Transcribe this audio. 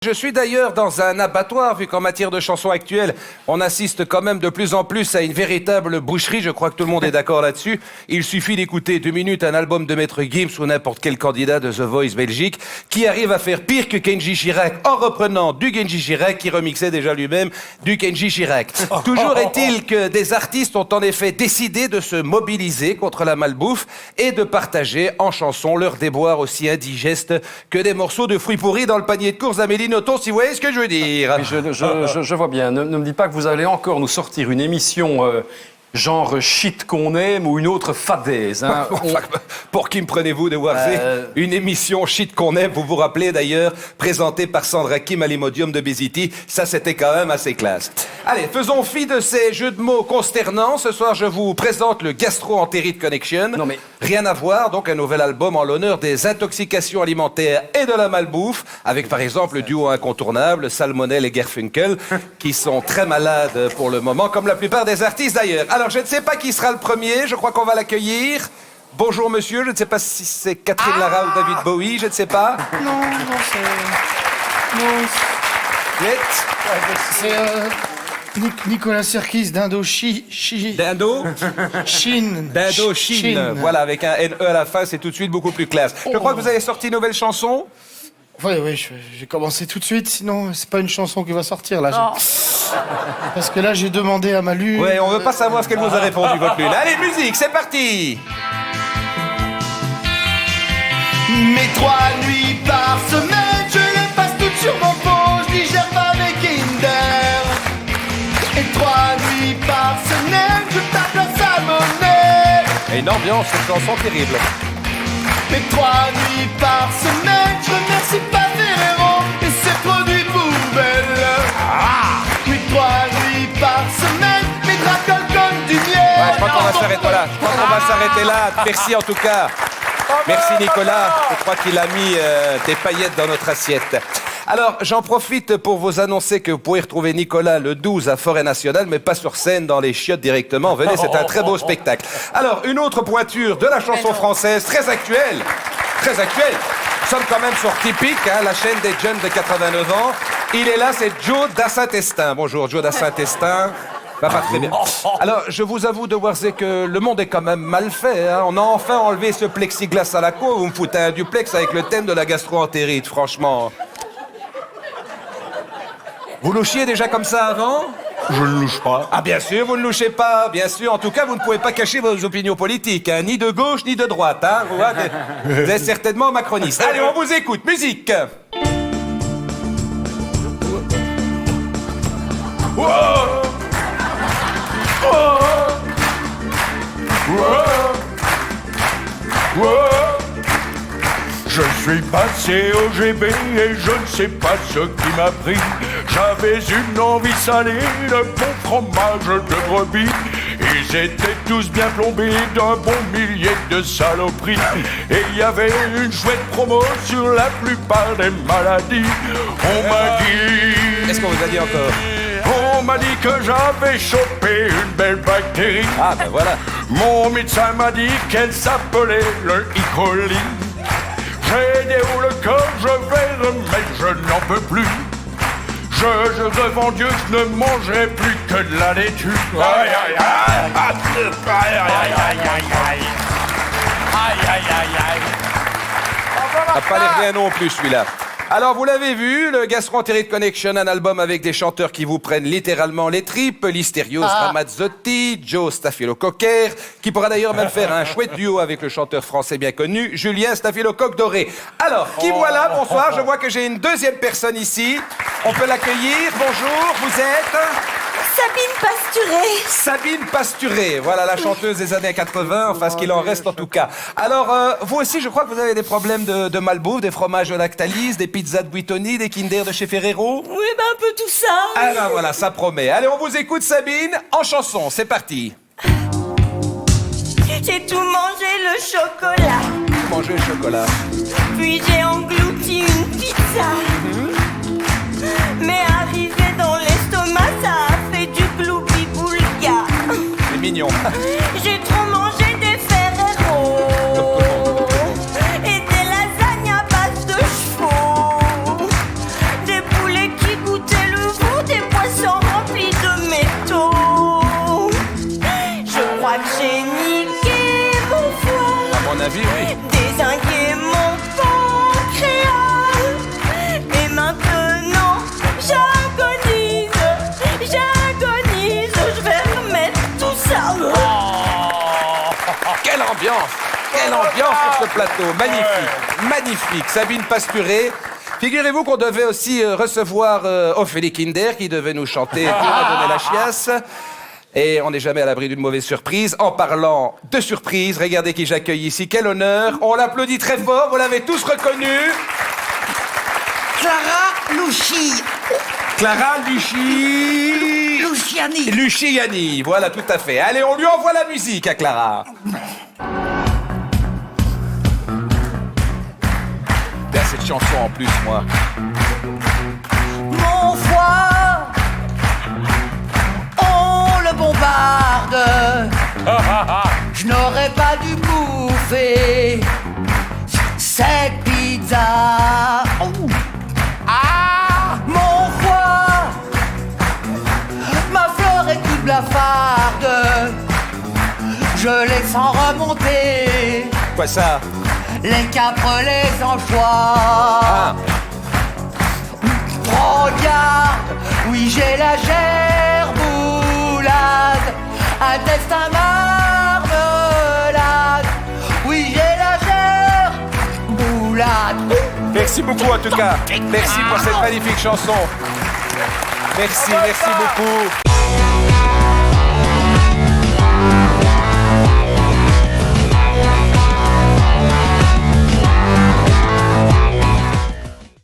Je suis d'ailleurs dans un abattoir, vu qu'en matière de chansons actuelles, on assiste quand même de plus en plus à une véritable boucherie. Je crois que tout le monde est d'accord là-dessus. Il suffit d'écouter 2 minutes un album de Maître Gims ou n'importe quel candidat de The Voice Belgique qui arrive à faire pire que Kenji Girac en reprenant du Kenji Girac qui remixait déjà lui-même du Kenji Girac. Toujours est-il que des artistes ont en effet décidé de se mobiliser contre la malbouffe et de partager en chansons leurs déboires aussi indigestes que des morceaux de fruits pourris dans le panier de course d'Amélie Nothomb, si vous voyez ce que je veux dire. Oui, je vois bien. Ne me dites pas que vous allez encore nous sortir une émission genre shit qu'on aime ou une autre fadaise. Hein. Pour qui me prenez-vous de Warzé une émission shit qu'on aime, vous vous rappelez d'ailleurs, présentée par Sandra Kim à l'Imodium de Bezity. Ça, c'était quand même assez classe. Allez, faisons fi de ces jeux de mots consternants. Ce soir, je vous présente le Gastro-Enterite Connection. Non mais... Rien à voir, donc un nouvel album en l'honneur des intoxications alimentaires et de la malbouffe, avec par exemple le duo incontournable, Salmonel et Garfunkel, qui sont très malades pour le moment, comme la plupart des artistes d'ailleurs. Alors, je ne sais pas qui sera le premier, je crois qu'on va l'accueillir. Bonjour monsieur, je ne sais pas si c'est Catherine Lara ou David Bowie, je ne sais pas. Non, c'est... Non, c'est... Nicolas Serkis d'Indochine. Dindo Chine. D'Indochine. Voilà, avec un NE à la fin, c'est tout de suite beaucoup plus classe. Je crois que vous avez sorti une nouvelle chanson. Oui, j'ai commencé tout de suite, sinon c'est pas une chanson qui va sortir là. Parce que là j'ai demandé à Malu... Oui, on veut pas savoir ce qu'elle vous a répondu, votre lune. Allez, musique, c'est parti. Mes 3 nuits par semaine, je les passe toutes sur mon pot, je digère pas mes Kinder. Et 3 nuits par semaine, je tape la salmonelle. Et une ambiance, une chanson terrible. Mes 3 nuits par semaine, je remercie pas Ferrero et ses produits poubelles. Mes 3 nuits par semaine, mes dracoles comme du miel. Ouais, je crois qu'on va s'arrêter là. Je crois qu'on va s'arrêter là. Merci en tout cas. Merci Nicolas. Je crois qu'il a mis des paillettes dans notre assiette. Alors, j'en profite pour vous annoncer que vous pouvez retrouver Nicolas le 12 à Forêt Nationale, mais pas sur scène, dans les chiottes directement. Venez, c'est un très beau spectacle. Alors, une autre pointure de la chanson française, très actuelle. Très actuelle. Nous sommes quand même sur Typique, hein, la chaîne des jeunes de 89 ans. Il est là, c'est Joe Dassin-Testin. Bonjour, Joe Dassin-Testin. Pas très bien. Alors, je vous avoue de Warzé que le monde est quand même mal fait. Hein. On a enfin enlevé ce plexiglas à la cour. Vous me foutez un duplex avec le thème de la gastro-entérite, franchement. Vous louchiez déjà comme ça avant? Je ne louche pas. Ah bien sûr, vous ne louchez pas, bien sûr. En tout cas, vous ne pouvez pas cacher vos opinions politiques, hein, ni de gauche, ni de droite. Hein. Vous êtes certainement macroniste. Allez, on vous écoute. Musique. Wow. Oh. Wow. Wow. Je suis passé au GB et je ne sais pas ce qui m'a pris. J'avais une envie salée de bon fromage de brebis. Ils étaient tous bien plombés d'un bon millier de saloperies. Et il y avait une chouette promo sur la plupart des maladies. On m'a dit... Qu'est-ce qu'on vous a dit encore? On m'a dit que j'avais chopé une belle bactérie. Ah ben voilà. Mon médecin m'a dit qu'elle s'appelait le E. coli. J'ai des hauts le corps, je vais mais je n'en peux plus. Je devant Dieu, je ne mangerai plus que de la laitue. Aïe aïe aïe. Aïe aïe aïe aïe aïe. Aïe aïe aïe aïe. Ça n'a pas l'air bien non plus celui-là. Alors, vous l'avez vu, le Gastro-Enterite Connection, un album avec des chanteurs qui vous prennent littéralement les tripes. Listerios Ramazzotti, Joe Staphylococcus, qui pourra d'ailleurs même faire un chouette duo avec le chanteur français bien connu, Julien Staphylocoque Doré. Alors, qui voilà? Bonsoir, je vois que j'ai une deuxième personne ici. On peut l'accueillir. Bonjour, vous êtes... Sabine Pasturé. Sabine Pasturé, voilà la chanteuse des années 80, enfin ce qu'il en reste en tout cas. Alors, vous aussi, je crois que vous avez des problèmes de malbouffe, des fromages de Lactalis, des pizzas de Buitoni, des Kinder de chez Ferrero. Oui, ben un peu tout ça. Ah ben voilà, ça promet. Allez, on vous écoute Sabine, en chanson, c'est parti. J'ai tout mangé le chocolat. Mangez le chocolat. Puis j'ai englouti une pizza. Mais arrivé dans l'estomac, ça a fait du gloubi-boulga. C'est mignon. J'ai trop mangé des Ferrero et des lasagnes à base de chevaux. Des vie, oui. dézinguer mon pancréas. Et maintenant, j'agonise, je vais remettre tout ça. Quelle ambiance! Quelle ambiance sur ce plateau! Magnifique, magnifique. Sabine Pasturé. Figurez-vous qu'on devait aussi recevoir Ophélie Kinder qui devait nous chanter Dieu m'a donné la chiasse. Et on n'est jamais à l'abri d'une mauvaise surprise. En parlant de surprise, regardez qui j'accueille ici. Quel honneur! On l'applaudit très fort, vous l'avez tous reconnu. Clara Luchi. Clara Luciani. Luciani, voilà, tout à fait. Allez, on lui envoie la musique à Clara. Bien cette chanson en plus, moi. Mon foie, on le bombarde. Je n'aurais pas dû bouffer cette pizza. Ah, mon foie, ma fleur est toute blafarde. Je les sens remonter. Quoi ça? Les capres, les anchois. Ah. Regarde, oui j'ai la gerboulade, intestin marmelade. Oui j'ai la gerboulade. Merci beaucoup en tout cas. Merci pour cette magnifique chanson. Merci beaucoup.